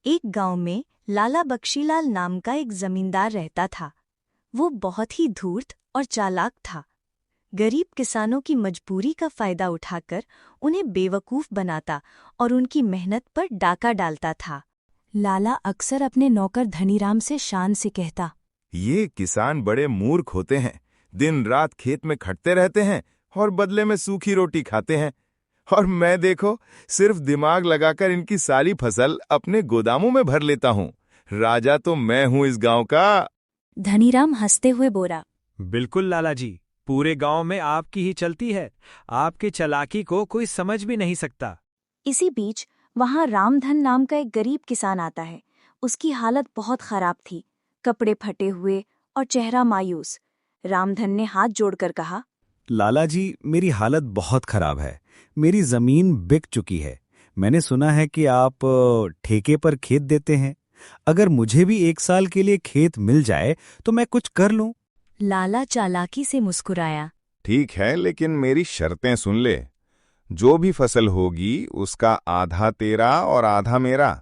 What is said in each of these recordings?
एक गांव में लाला बख्शीलाल नाम का एक जमींदार रहता था। वो बहुत ही धूर्त और चालाक था। गरीब किसानों की मजबूरी का फायदा उठाकर उन्हें बेवकूफ बनाता और उनकी मेहनत पर डाका डालता था। लाला अक्सर अपने नौकर धनीराम से शान से कहता, ये किसान बड़े मूर्ख होते हैं, दिन रात खेत में खटते रहते हैं और बदले में सूखी रोटी खाते हैं। और मैं देखो, सिर्फ दिमाग लगाकर इनकी सारी फसल अपने गोदामों में भर लेता हूँ। राजा तो मैं हूँ इस गांव का। धनीराम हंसते हुए बोला, बिल्कुल लाला जी, पूरे गांव में आपकी ही चलती है। आपके चालाकी को कोई समझ भी नहीं सकता। इसी बीच वहां रामधन नाम का एक गरीब किसान आता है। उसकी हालत बहुत खराब थी, कपड़े फटे हुए और चेहरा मायूस। रामधन ने हाथ जोड़कर कहा, लाला जी, मेरी हालत बहुत खराब है। मेरी जमीन बिक चुकी है। मैंने सुना है कि आप ठेके पर खेत देते हैं। अगर मुझे भी 1 साल के लिए खेत मिल जाए तो मैं कुछ कर लूं। लाला चालाकी से मुस्कुराया। ठीक है, लेकिन मेरी शर्तें सुन ले। जो भी फसल होगी उसका आधा तेरा और आधा मेरा।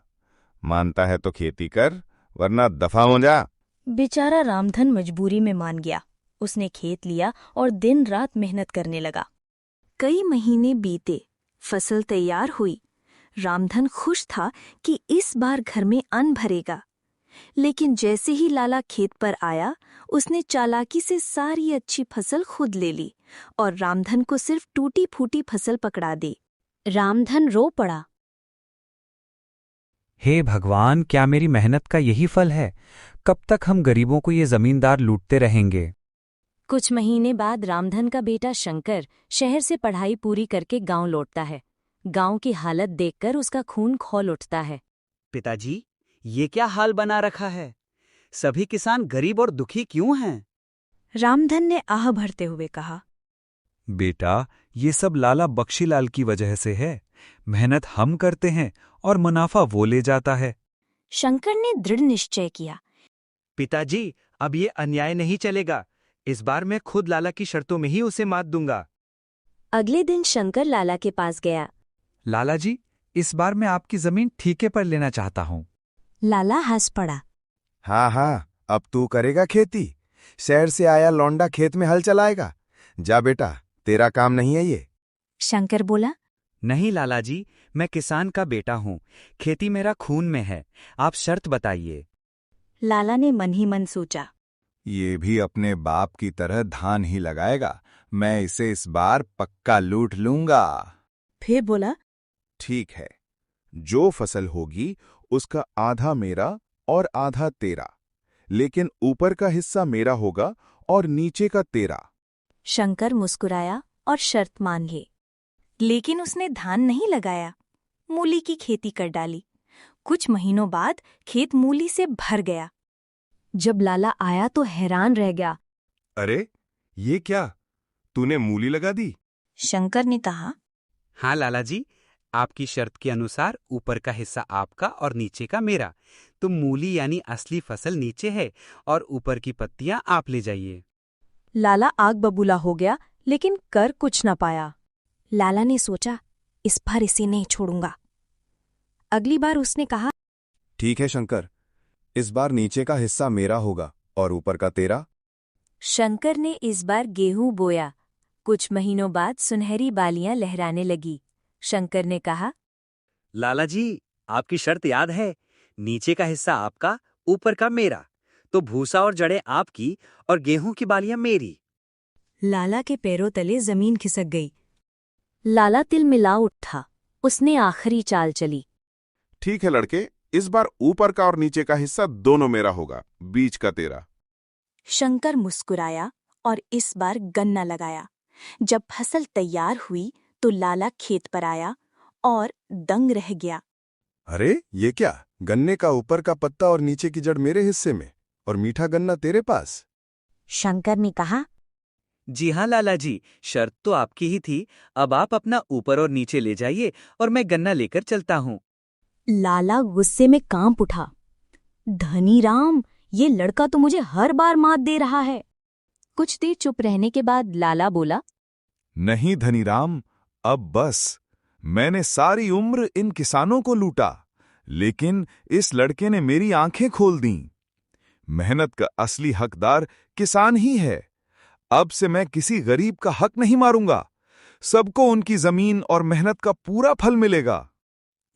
मानता है तो खेती कर, वरना दफा हो जा। बेचारा रामधन मजबूरी में मान गया। उसने खेत लिया और दिन रात मेहनत करने लगा। कई महीने बीते, फसल तैयार हुई। रामधन खुश था कि इस बार घर में अन्न भरेगा। लेकिन जैसे ही लाला खेत पर आया, उसने चालाकी से सारी अच्छी फसल खुद ले ली और रामधन को सिर्फ टूटी फूटी फसल पकड़ा दी। रामधन रो पड़ा। हे भगवान, क्या मेरी मेहनत का यही फल है? कब तक हम गरीबों को ये जमींदार लूटते रहेंगे? कुछ महीने बाद रामधन का बेटा शंकर शहर से पढ़ाई पूरी करके गांव लौटता है। गांव की हालत देखकर उसका खून खौल उठता है। पिताजी, ये क्या हाल बना रखा है? सभी किसान गरीब और दुखी क्यों हैं? रामधन ने आह भरते हुए कहा, बेटा, ये सब लाला बख्शीलाल की वजह से है। मेहनत हम करते हैं और मुनाफा वो ले जाता है। शंकर ने दृढ़ निश्चय किया। पिताजी, अब ये अन्याय नहीं चलेगा। इस बार मैं खुद लाला की शर्तों में ही उसे मात दूंगा। अगले दिन शंकर लाला के पास गया। लाला जी, इस बार मैं आपकी जमीन ठेके पर लेना चाहता हूँ। लाला हंस पड़ा। हाँ हाँ, अब तू करेगा खेती। शहर से आया लौंडा खेत में हल चलाएगा। जा बेटा, तेरा काम नहीं है ये। शंकर बोला, नहीं लाला जी, मैं किसान का बेटा हूँ। खेती मेरा खून में है। आप शर्त बताइए। लाला ने मन ही मन सोचा। ये भी अपने बाप की तरह धान ही लगाएगा। मैं इसे इस बार पक्का लूट लूंगा। फिर बोला, ठीक है, जो फसल होगी उसका आधा मेरा और आधा तेरा, लेकिन ऊपर का हिस्सा मेरा होगा और नीचे का तेरा। शंकर मुस्कुराया और शर्त मान ली। लेकिन उसने धान नहीं लगाया, मूली की खेती कर डाली। कुछ महीनों बाद खेत मूली से भर गया। जब लाला आया तो हैरान रह गया। अरे, ये क्या? तूने मूली लगा दी? शंकर ने कहा, हाँ लाला जी, आपकी शर्त के अनुसार ऊपर का हिस्सा आपका और नीचे का मेरा। तो मूली यानी असली फसल नीचे है और ऊपर की पत्तियां आप ले जाइए। लाला आग बबूला हो गया, लेकिन कर कुछ न पाया। लाला ने सोचा, इस बार इसे नहीं छोड़ूंगा। अगली बार उसने कहा, ठीक है शंकर, इस बार नीचे का हिस्सा मेरा होगा और ऊपर का तेरा। शंकर ने इस बार गेहूं बोया। कुछ महीनों बाद सुनहरी बालियां लहराने लगी। शंकर ने कहा, लाला जी, आपकी शर्त याद है? नीचे का हिस्सा आपका, ऊपर का मेरा। तो भूसा और जड़ें आपकी और गेहूं की बालियां मेरी। लाला के पैरों तले जमीन खिसक गई। लाला तिल मिला उठा। उसने आखिरी चाल चली। ठीक है लड़के, इस बार ऊपर का और नीचे का हिस्सा दोनों मेरा होगा, बीच का तेरा। शंकर मुस्कुराया और इस बार गन्ना लगाया। जब फसल तैयार हुई तो लाला खेत पर आया और दंग रह गया। अरे, ये क्या? गन्ने का ऊपर का पत्ता और नीचे की जड़ मेरे हिस्से में, और मीठा गन्ना तेरे पास। शंकर ने कहा, जी हाँ लाला जी, शर्त तो आपकी ही थी। अब आप अपना ऊपर और नीचे ले जाइए और मैं गन्ना लेकर चलता हूँ। लाला गुस्से में कांप उठा। धनीराम, ये लड़का तो मुझे हर बार मात दे रहा है। कुछ देर चुप रहने के बाद लाला बोला, नहीं धनीराम, अब बस। मैंने सारी उम्र इन किसानों को लूटा, लेकिन इस लड़के ने मेरी आंखें खोल दीं। मेहनत का असली हकदार किसान ही है। अब से मैं किसी गरीब का हक नहीं मारूंगा। सबको उनकी जमीन और मेहनत का पूरा फल मिलेगा।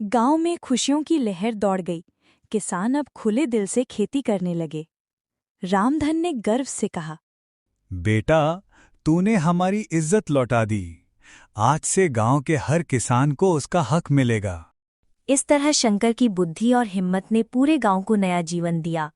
गांव में खुशियों की लहर दौड़ गई। किसान अब खुले दिल से खेती करने लगे। रामधन ने गर्व से कहा, बेटा, तूने हमारी इज्जत लौटा दी। आज से गांव के हर किसान को उसका हक मिलेगा। इस तरह शंकर की बुद्धि और हिम्मत ने पूरे गांव को नया जीवन दिया।